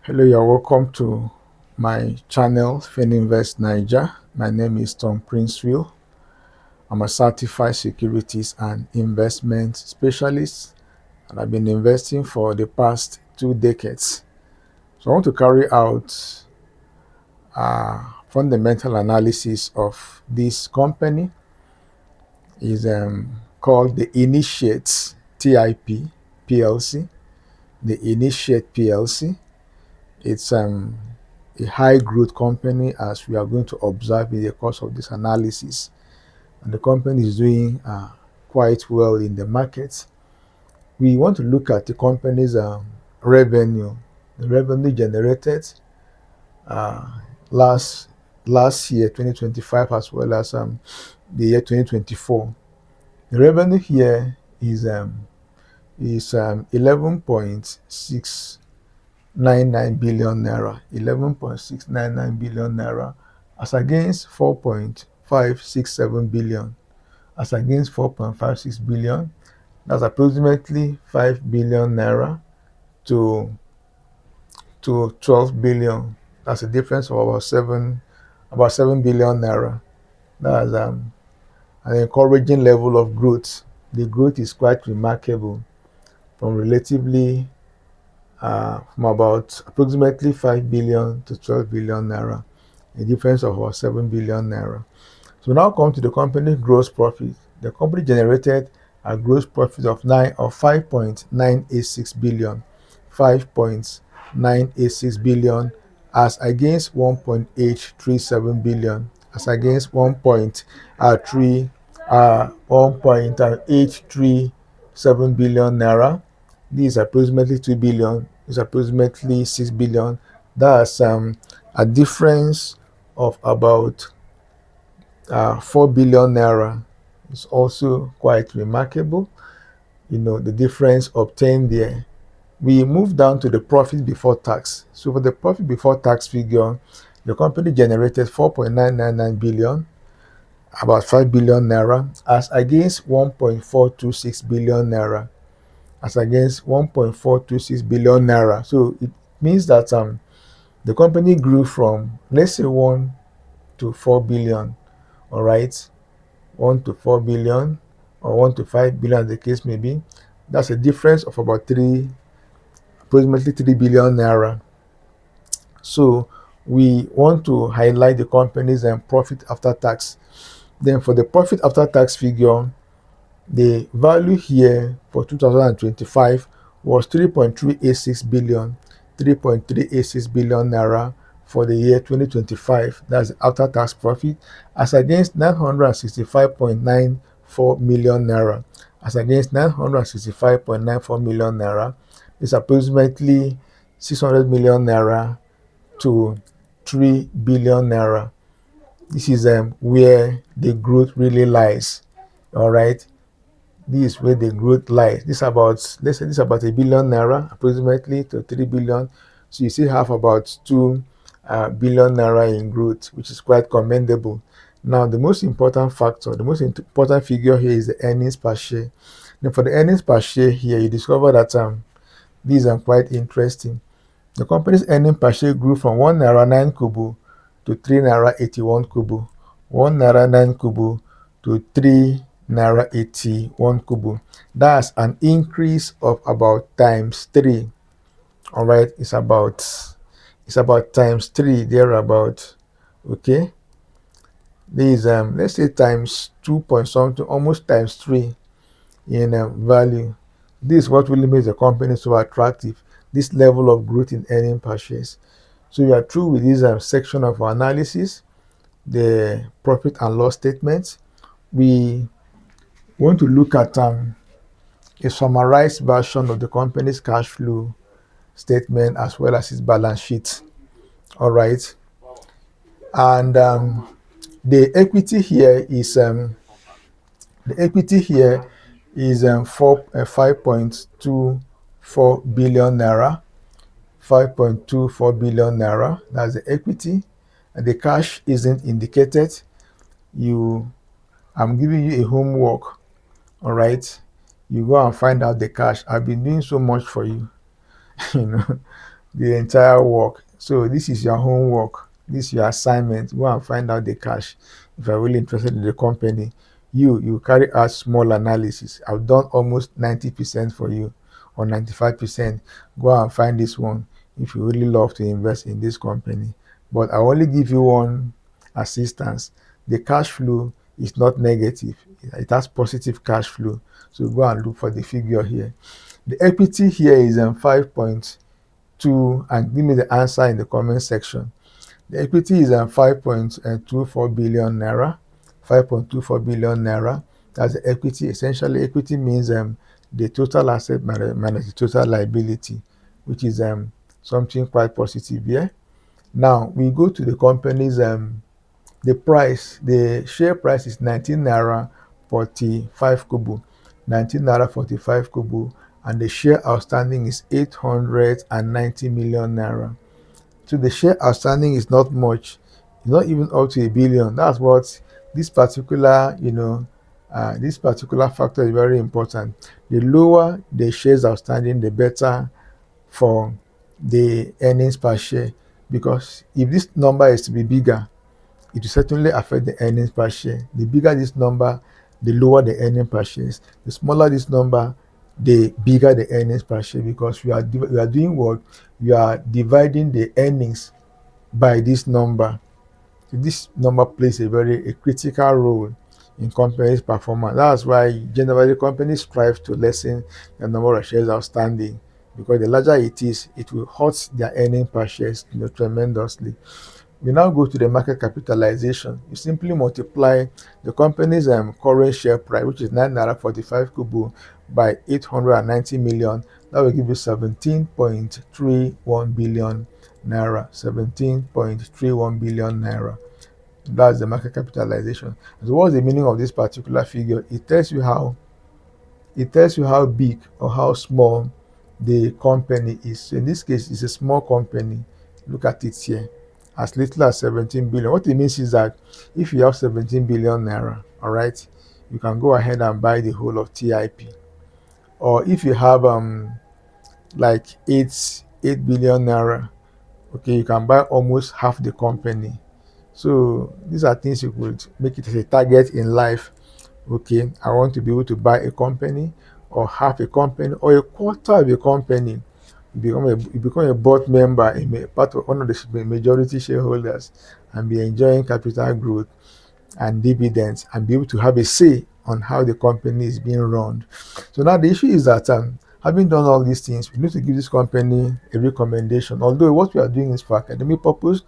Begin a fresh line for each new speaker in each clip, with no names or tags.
Hello, you're welcome to my channel, Fininvest Niger. My name is Tom Princeville. I'm a certified securities and investment specialist, and I've been investing for the past 2 decades. So I want to carry out fundamental analysis of this company. Is called the Initiate TIP PLC. The Initiate PLC. It's a high growth company, as we are going to observe in the course of this analysis. And the company is doing quite well in the market. We want to look at the company's revenue, the revenue generated uh, last last year, 2025, as well as the year 2024. The revenue here is 11.699 billion naira, 11.699 billion naira, as against 4.567 billion, as against 4.56 billion. That's approximately 5 billion naira to 12 billion. That's a difference of about 7 billion naira. That's an encouraging level of growth. The growth is quite remarkable from relatively from about approximately 5 billion to 12 billion naira, a difference of about 7 billion naira. So now come to the company gross profit. The company generated a gross profit of 5.986 billion, 5.986 billion, as against 1.837 billion, as against 1.837 billion naira. This is approximately 2 billion. Is approximately 6 billion. That's a difference of about 4 billion naira. Is also quite remarkable. The difference obtained there. We move down to the profit before tax. So for the profit before tax figure, the company generated 4.999 billion, about 5 billion naira, as against 1.426 billion naira, as against 1.426 billion naira. So it means that the company grew from, let's say, 1 to 4 billion, all right, 1 to 4 billion or 1 to 5 billion, as the case may be. That's a difference of about approximately 3 billion naira. So we want to highlight the company's profit after tax. Then for the profit after tax figure, the value here for 2025 was 3.386 billion, 3.386 billion naira for the year 2025. That's after tax profit, as against 965.94 million naira, as against 965.94 million naira. It's approximately 600 million naira to 3 billion naira. This is where the growth really lies. All right. This is where the growth lies. This about, let's say, this is about 1 billion naira approximately to 3 billion. So you still have about 2 billion naira in growth, which is quite commendable. Now, the most important factor, the most important figure here is the earnings per share. Now, for the earnings per share here, you discover that these are quite interesting. The company's earning per share grew from 1 naira 9 kobo to 3 naira 81 kobo, 1 naira 9 kobo to 3 naira 81 kobo. That's an increase of about times 3. All right, it's about times 3 thereabout. Okay, this let's say times 2 point something, almost times 3 in value. This is what really makes the company so attractive, this level of growth in earning per shares. So we are through with this section of our analysis, the profit and loss statements. We want to look at a summarized version of the company's cash flow statement as well as its balance sheet. All right. And the equity here is 5.24 billion naira. 5.24 billion naira. That's the equity. And the cash isn't indicated. I'm giving you a homework. All right. You go and find out the cash. I've been doing so much for you, you know. the entire work. So this is your homework. This is your assignment. Go and find out the cash. If you're really interested in the company, you carry out small analysis. I've done almost 90% for you, or 95%. Go and find this one if you really love to invest in this company. But I only give you one assistance. The cash flow is not negative. It has positive cash flow. So go and look for the figure here. The equity here is 5.2, and give me the answer in the comment section. The equity is 5.24 billion naira. 5.24 billion naira. That's the equity. Essentially, equity means the total asset minus the total liability, which is something quite positive here. Now we go to the company's the price. The share price is 19 naira 45 kobo. 19 naira 45 kobo, and the share outstanding is 890 million naira. So the share outstanding is not much. It's not even up to a billion. That's what this particular, this particular factor is very important. The lower the shares outstanding, the better for the earnings per share. Because if this number is to be bigger, it will certainly affect the earnings per share. The bigger this number, the lower the earning per share is. The smaller this number, the bigger the earnings per share, because we are doing what? We are dividing the earnings by this number. So this number plays a critical role in companies' performance. That's why generally companies strive to lessen the number of shares outstanding, because the larger it is, it will hurt their earning per shares tremendously. We now go to the market capitalization. You simply multiply the company's current share price, which is 9 naira 45 kobo, by 890 million. That will give you 17.31 billion naira. 17.31 billion naira. That's the market capitalization. So what's the meaning of this particular figure? It tells you how big or how small the company is. So in this case, it's a small company. Look at it here, as little as 17 billion. What it means is that if you have 17 billion naira, all right, you can go ahead and buy the whole of TIP. Or if you have like 8 billion naira, okay, you can buy almost half the company. So these are things you could make it as a target in life. Okay, I want to be able to buy a company, or half a company, or a quarter of a company. You become a board member, part of one of the majority shareholders, and be enjoying capital growth and dividends, and be able to have a say on how the company is being run. So now the issue is that having done all these things, we need to give this company a recommendation. Although what we are doing is for academic purpose,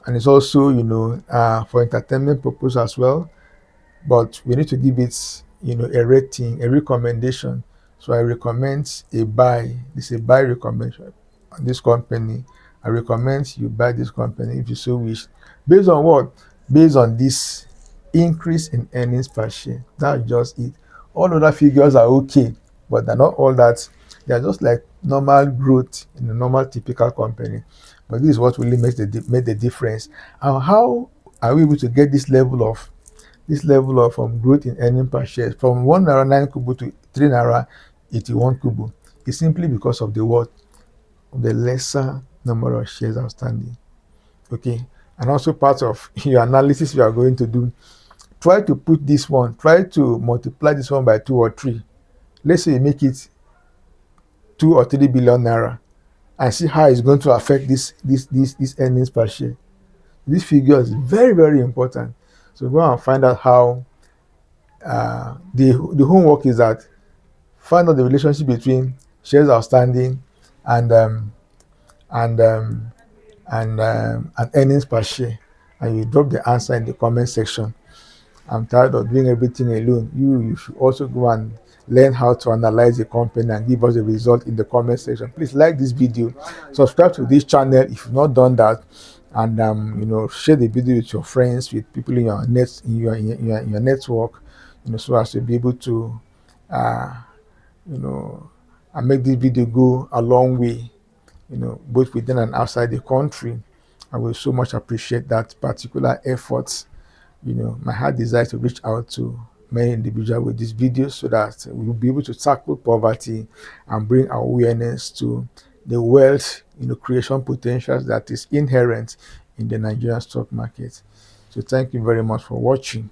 and it's also for entertainment purpose as well, but we need to give it a rating, a recommendation. So I recommend a buy. This is a buy recommendation on this company. I recommend you buy this company if you so wish. Based on what? Based on this increase in earnings per share. That's just it. All other figures are okay, but they're not all that. They're just like normal growth in a normal typical company. But this is what really make the difference. And how are we able to get this level of growth in earning per share from 1 naira 9 kobo to 3 naira 81 kobo? Is simply because of the what? The lesser number of shares outstanding. Okay, and also part of your analysis you are going to do, try to multiply this one by 2 or 3. Let's say you make it 2 or 3 billion naira, and see how it's going to affect this earnings per share. This figure is very, very important. So go and find out how. The homework is that find out the relationship between shares outstanding and and um, and earnings per share, and you drop the answer in the comment section. I'm tired of doing everything alone. You should also go and learn how to analyze the company and give us the result in the comment section. Please like this video, subscribe to this channel if you've not done that, and share the video with your friends, with people in your network, so as to be able to uh, and make this video go a long way, both within and outside the country. I will so much appreciate that particular effort. My heart desires to reach out to many individuals with this video, so that we will be able to tackle poverty and bring awareness to the wealth creation potentials that is inherent in the Nigerian stock market. So thank you very much for watching.